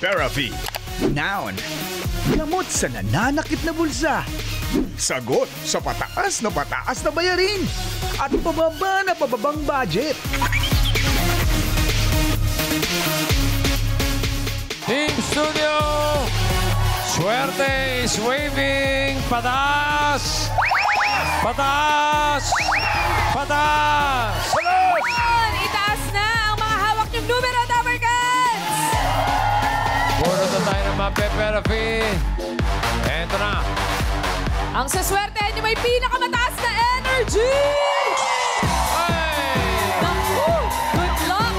Therapy. Noun. Gamot sa nananakit na bulsa. Sagot sa pataas na bayarin. At pababang budget. Team Studio! Swerte is waving! Pataas! Pataas! Pataas! Yun, itaas na ang mga hawak niyong numero, Dabarkans! Puro na tayo ng mga pe-therapy. Eto na. Ang saswertehan niyo may pinakamataas na energy! Ay! Naku! Good luck!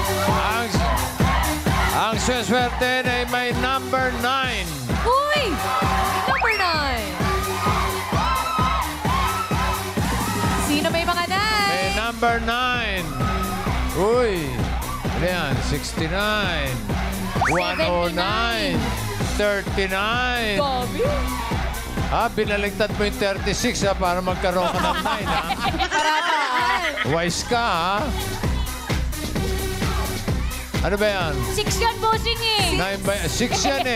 Ang swerte ay may number 9. Uy! Number 9. Sino may mga 9? May number 9. Uy! Ano yan? 69. 109. 39. Bobby? Binaligtad mo yung 36 para magkaroon ka ng 9 Parataan. Wise ka Ano ba yan? 6 yan, bossing eh. 6 yan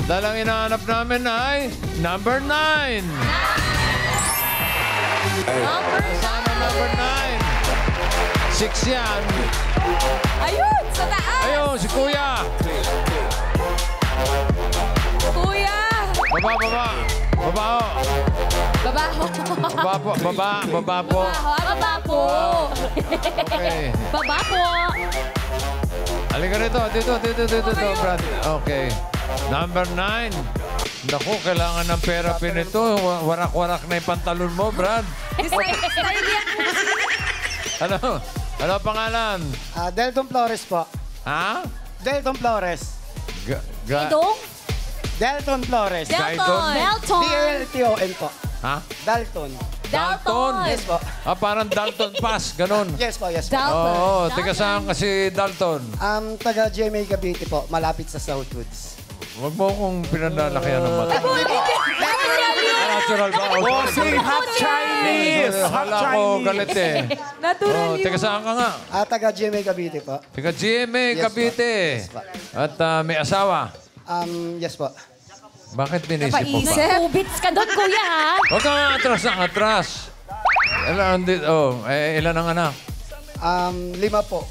Dalang inahanap namin ay number 9. Sana number 9. 6 yan. Ayun! Sa taas! Ayun, si Kuya. Kuya! Baba, baba. Baba ho. Baba ho. Baba po. Baba po. Baba po. Okay. Baba po. Halika rito. Dito, Brad. Okay. Number 9. Naku, kailangan ng therapy nito. Warak-warak na yung pantalon mo, Brad. Ano pangalan? Delton Flores po. Ha? Delton Flores. Idong? Delton Flores. Dalton. Dalton. D-A-L-T-O-N po. Ha? Dalton. Dalton. Yes po. Parang Dalton Pass, ganun. Yes po, yes po. Dalton. Oo, taga saan kasi Dalton? Taga GMA Cavite po, malapit sa Southwoods. Huwag mo akong pinandalakihan ng mata. Natural ba? Bossing, half Chinese! Half Hala ko, Chinese! galit Natural Oh, yun. taga saan ka nga? Taga GMA Cavite po. Taga GMA, Yes, Cavite. Yes, po. At may asawa. Yes po. Bakit binisip mo pa? Napaisip. Ubits ka doon, kuya, ha? Huwag ka nga atras ng atras. Ilan ang anak? 5 po.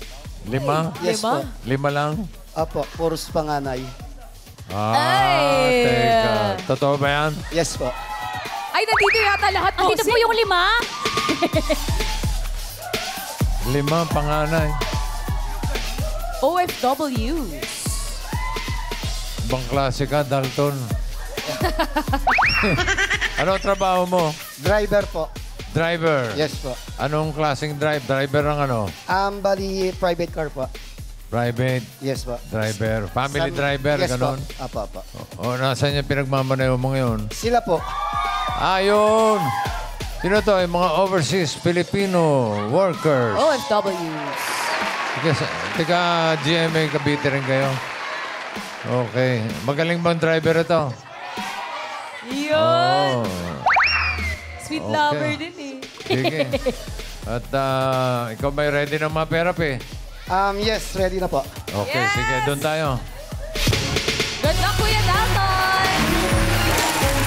5? Yes po. 5 lang? Opo, puros panganay. Teka. Totoo ba yan? Yes po. Ay, nandito yata lahat po. Andito po yung 5. 5 panganay. OFWs. Ibang klase ka, Dalton. Ano ang trabaho mo? Driver po. Driver. Yes po. Anong klaseng driver ng ano? Bali, private car po. Private Yes po. driver. Family driver, yes ganon? po. Apo. O, nasaan yung pinagmamaneho mo ngayon? Sila po. Ayun! Sino to? Yung mga overseas Filipino workers. OFWs. Tika GMA Cavite rin kayo? Okay. Magaling bang driver ito? Yun. Oh. Sweet Okay. lover din eh. Sige. At ikaw may ready ng mga therapy? Yes, ready na po. Okay, Yes! sige. Doon tayo. Good luck, Kuya Dalton!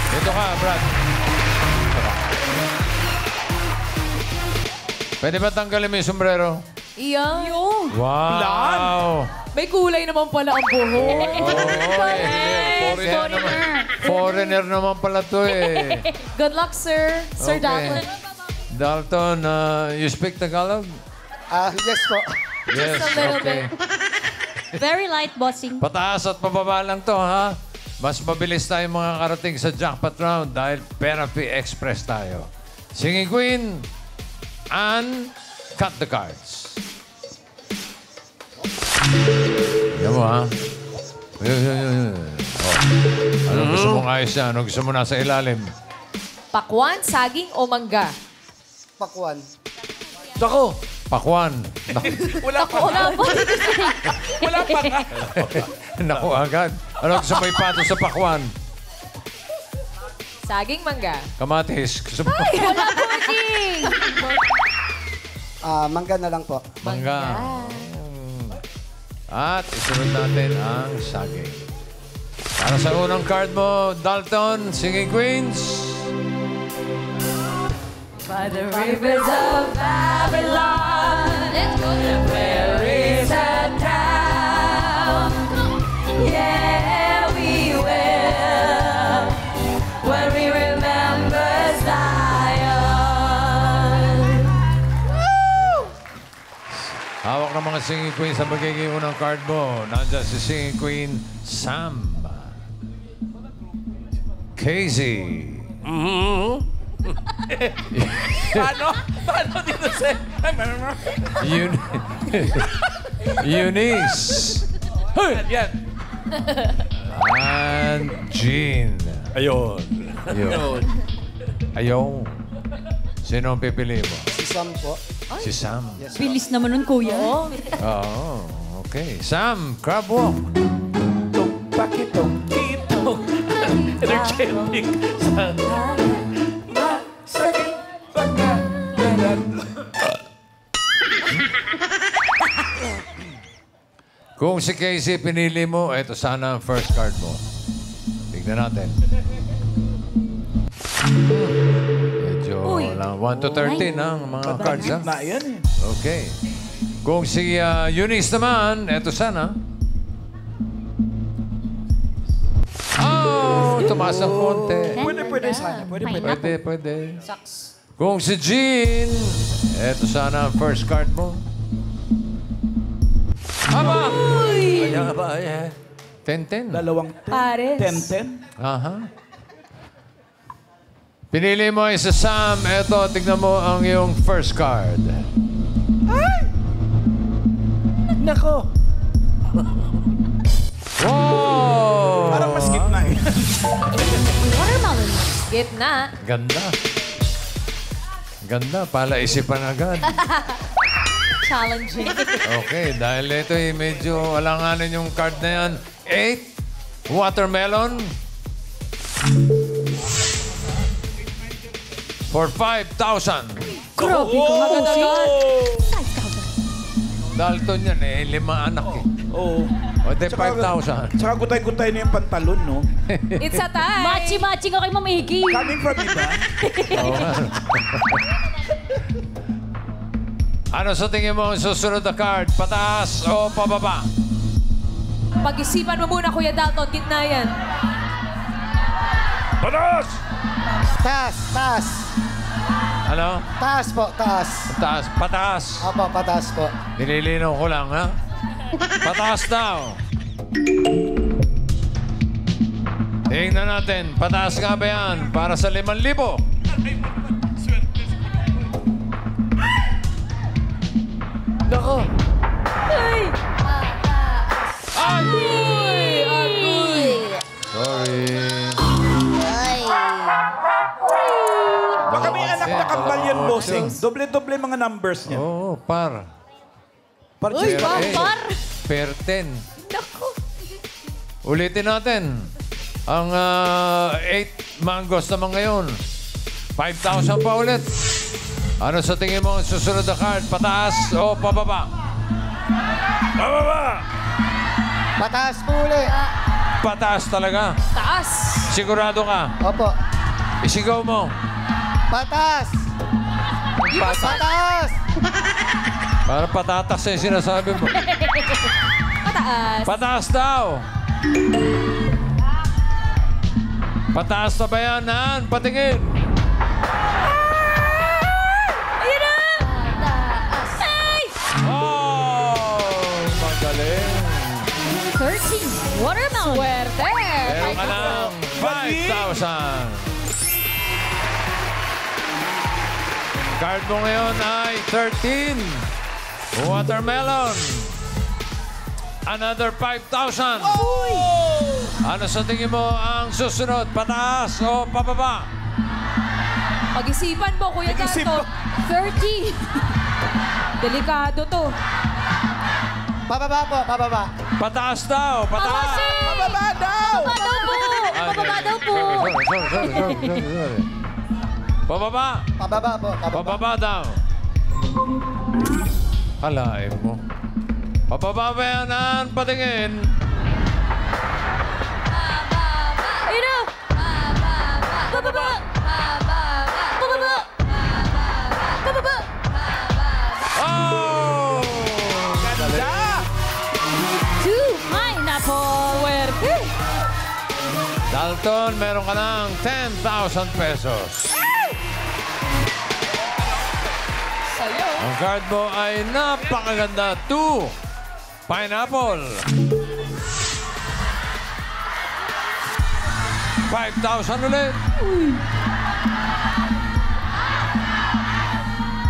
Dito ka, Brad. Pwede ba tanggalin mo yung sombrero? Iyan. Wow! May kulay naman pala ang buhok. Foreigner naman pala to eh. Good luck, sir. Sir Okay. Dalton. Dalton, you speak Tagalog? Yes po. Yes, a little okay. Very light, bossing. Pataas at pababa lang to, ha? Mas mabilis tayo mga karating sa jackpot round dahil Therapy Express tayo. Singing Queen and Cut the Cards. Yan mo, ha? Yun. Oh. Anong gusto mong ayos yan? Anong gusto mo nasa ilalim? Pakwan, saging o mangga? Pakwan. Dako! Pakwan. Wala pa. Wala pa nga. Naku, agad. Ano gusto mo ipato sa pakwan? Saging, mangga. Kamatis. Gusto mo? Bossing! Mangga na lang po. Mangga. At isunod natin ang saging. Para sa unang card mo, Dalton, Singing Queens. By the rivers of Babylon, there is a town. Yeah, we will, when we remember Zion. Hawak ng mga Singing Queens sa magiging unang card mo. Nandiyan si Singing Queen Sam. Casey. Paano dito sa... Eunice. Yan. And Jean. Ayun. Ayun. Sino ang pipili mo? Si Sam po. Si Sam. Bilis naman nun, kuya. Oo. Okay. Sam, crab walk. Pakitong kitong. Energetic. Masakit pagkagalan. Kung si Casey pinili mo, ito sana ang first card mo. Tignan natin. Medyo lang 1 to 13 ang mga cards, ha? Na yan eh. Okay. Kung si Eunice naman, ito sana. Oh, tumaas ang konti. Pwede sana. Pwede. Kung si Jean, ito sana ang first card mo. Aba! Kaya ba, 10-10. Dalawang Pares. 10-10. Aha. Pinili mo ay sa Sam. Eto, tignan mo ang iyong first card. Nako. Wow! Parang mas gitna eh. Watermelon. Gitna. Ganda. Ganda. Pala isipan agad. Challenging. Okay, dahil ito medyo alanganin yung card na yan. 8. Watermelon. For 5,000. Grabe ka magaling. Dalton yan eh. 5 anak eh. Oo. O, de 5,000. Tsaka gutay-gutay na yung pantalon, no? It's a tie. Matchy-matching ako kay Ma'am Iggy. Coming from iba. Oo nga. Ano sa tingin mo ang susunod na card? Pataas o pababa? Pag-isipan mo muna, Kuya Dalton. Gitna yan. Pataas! Taas, taas. Ano? Taas po, taas. Pataas. Pataas. Opo, pataas po. Nililinaw ko lang, ha? Pataas daw. Tingnan natin. Pataas nga ba yan? Para sa 5,000. Nako. Ay! Sorry. Baka may anak na kambal yan, bossing. Doble-doble mga numbers niya. Oo, par. Uy, Par. Per 10. Ulitin natin. Ang 8 mangoes naman ngayon. 5,000 pa ulit. Ano sa tingin mo ang susunod na card? Pataas o pababa? Pababa! Pataas po uli. Pataas talaga. Taas. Sigurado ka. Opo. Isigaw mo. Pataas. Pataas. Para patatas yung sinasabi mo. Pataas. Pataas daw. Pataas na ba yan, Han? Patingin. Ayun na. Oh! Magaling. 13. Watermelon. Swerte. Meron ka ng 5,000. Card mo ngayon ay 13. Watermelon. Another 5,000. Ano sa tingin mo ang susunod? Pataas o pababa? Pag-isipan mo, Kuya Pag-isip Dalton. 30. Delikado to. Pababa po, pababa. Pataas daw. Pataas. Pababa daw! Pababa daw po. Sorry. Pababa. Pababa po, pababa. Pababa daw. Kalain mo. Pababayanan, patingin. Ayun na! Bababa! Bababa! Bababa! Oh! Ganda! Two pineapple! Werte! Dalton, meron ka ng 10,000 pesos. Sa'yo. Ang card mo ay napakaganda. 2 pineapple. 5,000 ulit.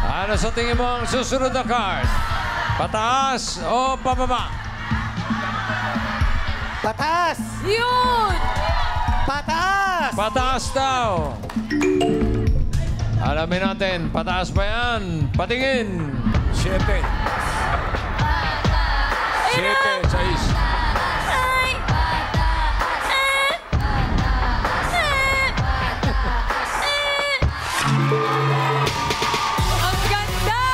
Ano sa tingin mo ang susunod na card? Pataas o pababa? Patas! Yun! Patas! Pataas daw. Alamin natin, pataas ba yan? Patingin. 7. 7, 6. Ang ganda!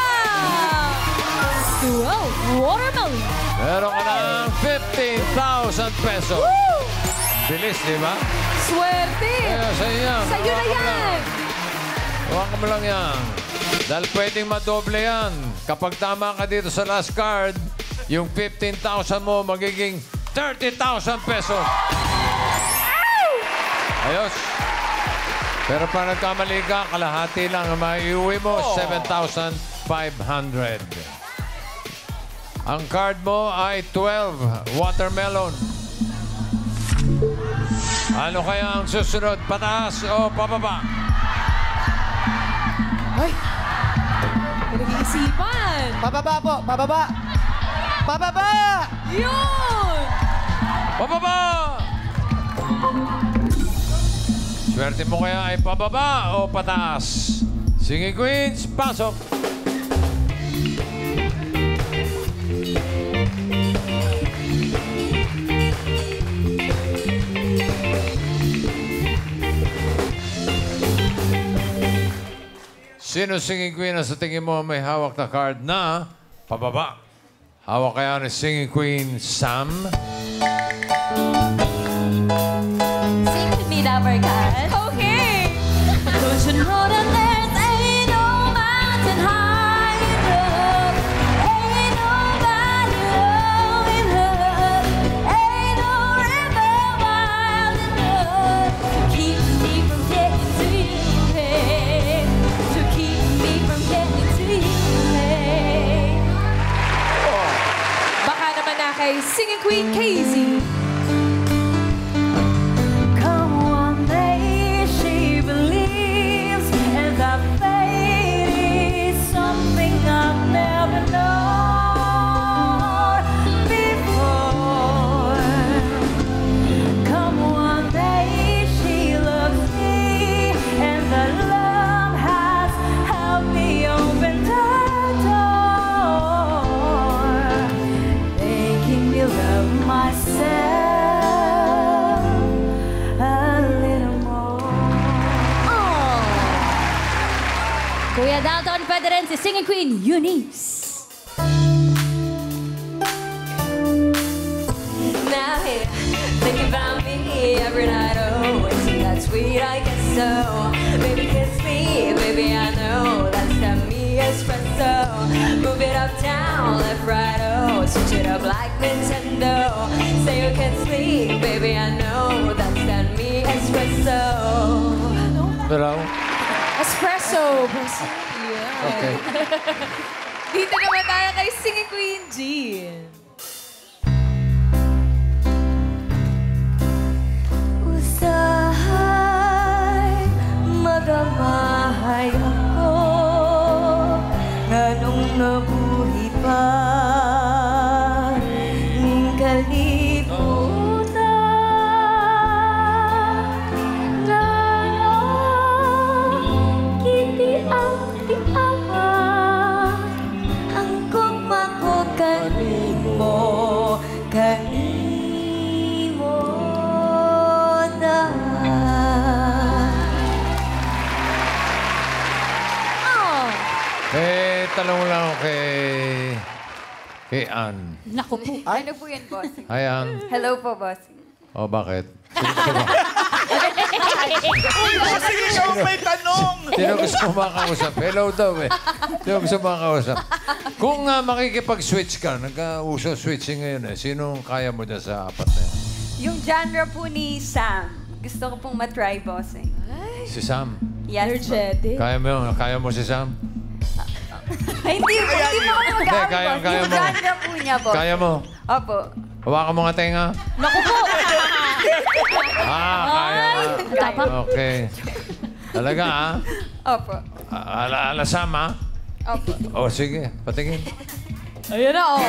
Wow! Watermelon! Meron ka ng 15,000 pesos. Bilis, di ba? Swerte! Kaya sa iyo yan. Sa'yo na yan! Huwag mo lang yan. Dahil pwedeng madoble yan. Kapag tama ka dito sa last card, yung 15,000 mo magiging 30,000 pesos. Ayos. Pero pa nagkamali ka, kalahati lang ang maiuwi mo, 7,500. Ang card mo ay 12, watermelon. Ano kaya ang susunod? Pataas o pababa? Ay! Pinag-iisipan! Pababa po! Pababa! Pababa! Yun! Pababa! Swerte mo kaya ay pababa o pataas? Sige, Queens, pasok! Sino singing queen na sa tingin mo may hawak na card na pababa? Hawak kaya ni singing queen Sam? Sing with me, Dapper Cat. Okay! Don't you know that there's ain't no mountain high enough? Ain't no valley low enough? Ain't no river wild enough to keep me from getting to you, hey. To keep me from getting to you, hey. Baka naman na kay Singing Queen Casey. Come one day she believes, and that fate is something I've never known before. Come one day she loves me, and the love has helped me open the door, making me love myself a little more. Kuya Dalton, pwede rin si Singing Queen Eunice. Now here, thinking about me every night. Oh, isn't that sweet? I guess so. Baby, kiss me, baby. I know that's the me espresso. Move it up, down, left, right. Oh, switch it up like Nintendo. Say you can sleep, baby. I know that's the me espresso. Hello? Espresso. Okay. Dito naman tayo kay Singing Queen Jean. Usahay, magamahay ako nganong nabuhi pa ng kalibutan ngayon kiti-ang-ti-awa ang gugma ko kanimo na. Oh! Tanong lang ako kay Kay Ann. Naku po. Ano po yan, bossing? Hi, Ann. Hello po, bossing. O, bakit? Sige, ikaw may tanong. Sino gusto mo makausap? Hello daw eh. Sino gusto mo makausap? Kung makikipag-switch ka, nag-uso switching ngayon eh, sinong kaya mo dyan sa apat na yun? Yung genre po ni Sam. Gusto ko pong matry, bossing. Si Sam. Yes po. Energetic. Kaya mo si Sam? Ay, hindi po kami mag-aaway, kaya boss. Yung mo. genre po niya, boss. Kaya mo? Opo. Hawakan mo nga tenga. Naku po. Kaya nga. Okay. Talaga, ah? Opo. Alasam, ah? Opo. O, sige. Patingin. Ayun na, oh.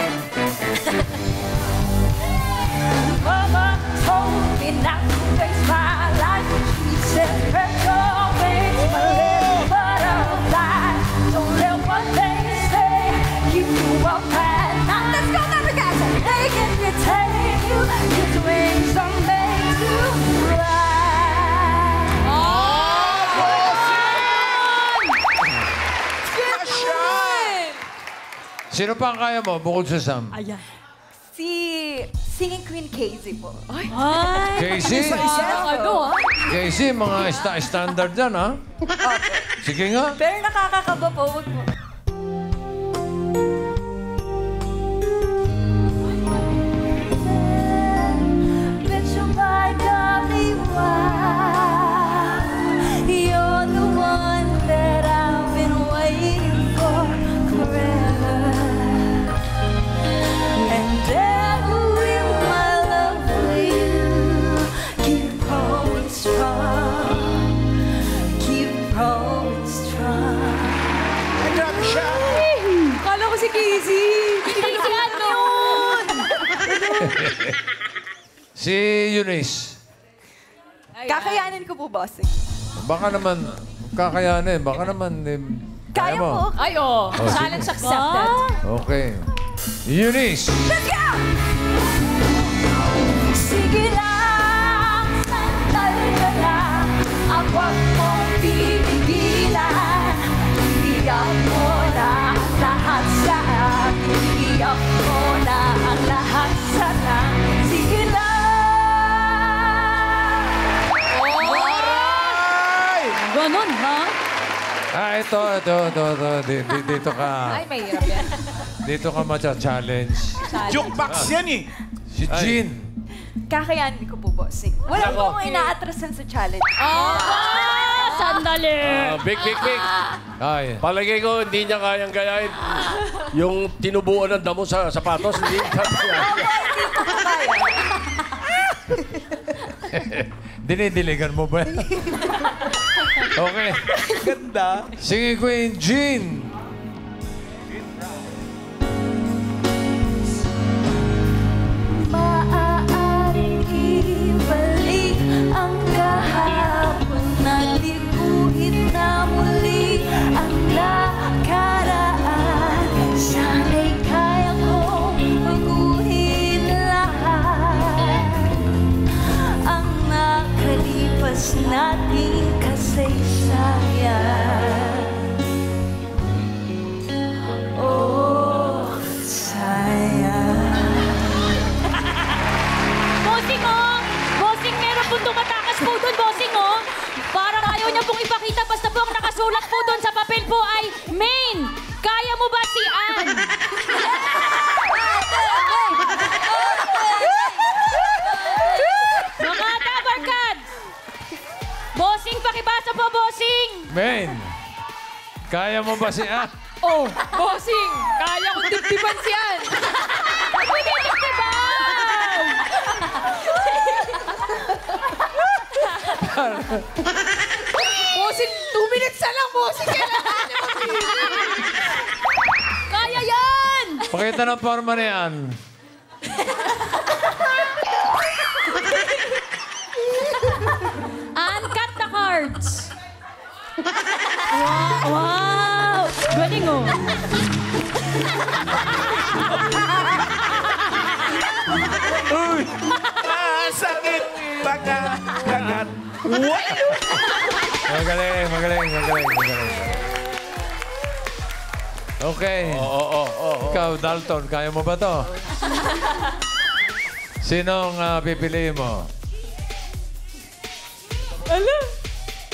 Mama told me not to waste my life. She said, "Go waste my little butterfly. Don't let what they say keep you up at night." Let's go, Africa. They can retain you. His wings are made to fly. Sino pa ang kaya mo bukod sa Sam? Ayan. Si Singing Queen Casey po. Ay. Casey? Ano, ha? Casey, mga standard dyan, ha? Sige nga. Pero nakakakaba po. Wag po. Bet you my darling, why you're the one that I've been waiting for forever. And ever will my love for you keep growing strong, keep growing strong. Ay, grabe siya. Kala ko si Casey. Casey, ano yun? Si Eunice. Kakayanin ko po, bossing. Baka naman, kakayanin. Baka naman, Kaya po. Ay, oh. sige. Challenge accepted. Okay. Eunice. Let's go! Sige lang, sandal ka lang, ang wag mong pipigilan. Iyak mo na ang lahat sa akin, iyak mo na ang lahat sa lang. Sige lang. Ganon, ha? Ito. Dito ka. Ay, mahirap yan. Dito ka matcha-challenge. Jukebox yan eh. Si Jean. Kakayanin ko po, bossing. Wala po akong inaatrasan sa challenge. Sandali. Big. Ay. Palagay ko, hindi niya kayang gayahin. Yung tinubuan ng damo sa sapatos, hindi niya kaya. Dinidiligan mo ba? Okay. Ganda. Sige, Queen Jean. Maaaring ibalik ang kahapon na liguhit na muli ang nakaraan. Sana'y kaya kong baguhin lahat ang nakalipas nating kasaysayan. Oh, sayang. Bossing, oh! Bossing, meron pong tumatakas po doon, bossing, oh! Parang ayaw niya pong ipakita, basta po ang nakasulat po doon sa papel po ay Main! Kaya mo ba si Ann? Mga tabarkad! Bossing, pakibasa po, bossing! Main. Kaya mo ba si Ann? Oh, bossing. Kaya kong dibdiban siyan. Pwede dibdiban! Bossing, 2 minutes na lang, bossing. Kailangan niya mag-finish. Kaya yan! Pakita ng forma ni Ann. Ann, cut the cards! Wow! Galing, oh! Sakit. Bagat. Magaling. Okay. Oo. Ikaw, Dalton, kaya mo ba to? Sinong pipiliin mo?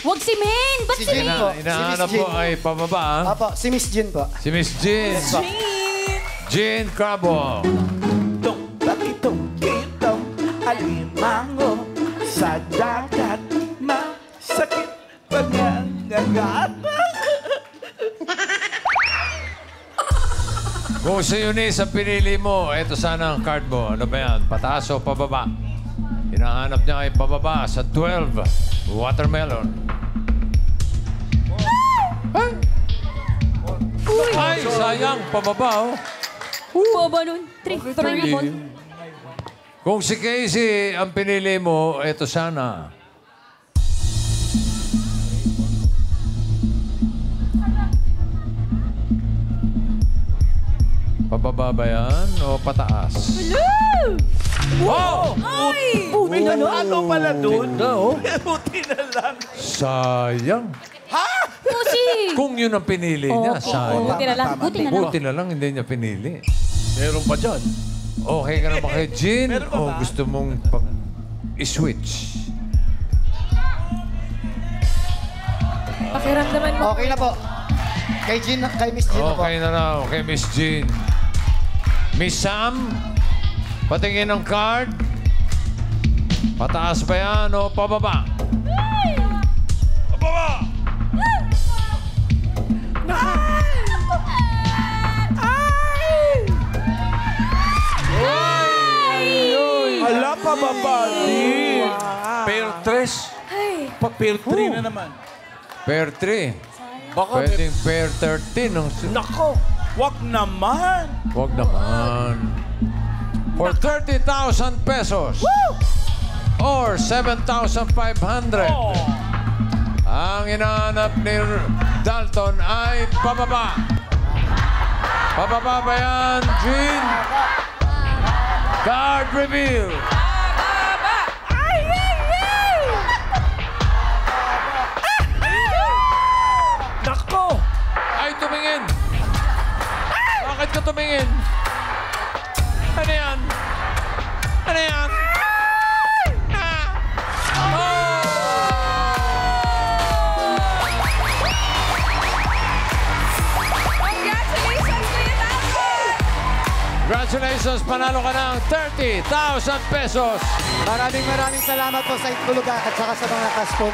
Huwag si Maine. Ba't Si si Jean po. Inahanap Si Miss mo Jean. ay pababa, ah? Apo, si Miss Jean po. Si Miss Jean. Jean Crabo. Kitong alimango sa dagat, masakit pangangagat. Kung si Eunice ang pinili mo, ito sana ang card mo. Ano ba yan? Pataas o pababa? Hinahanap niya ay pababa sa 12. Watermelon. Ay, sayang. Pababa, oh. Bobo nun. 3. Kung si Casey ang pinili mo, ito sana. Pababa ba yan o pataas? Wow! Ano pala dun? oh. Buti na lang. Sayang. Pusi. Kung yun ang pinili niya, sayang. Buti na lang. Buti na lang. Buti na lang hindi niya pinili. Meron pa dyan. Okay ka na ba kay Jean Meron pa o ba? gusto mong i-switch? Pakiramdaman mo. Okay na po. Kay Miss Jean po. Okay na raw kay Miss Jean. Miss Sam, patingin ng card. Pataas ba yan o pababa? Pababa! Hala, pababa din. Pair 3. Pa-pair 3 na naman. Pair 3. Baka Pwedeng pair 13. Nako. Wag naman. Huwag naman. For 30,000 pesos. Or 7,500. Ang inaanap ni Dalton ay pababa. Pababa ba yan, Jean? Card reveal. Nako. Ay, tumingin. Bakit ka tumingin? Ano yan? Ano yan? Congratulations, Kuya Dalton! Congratulations, panalo ka ng 30,000 pesos. Maraming salamat po sa Itbulaga at saka sa mga kaspo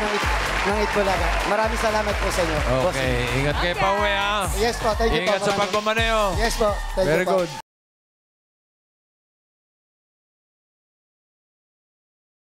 ng Itbulaga. Maraming salamat po sa inyo. Okay, ingat kayo pa uwi, ha? Yes po, thank you po. Ingat sa pagmamaneo. Yes po, thank you Very po. good.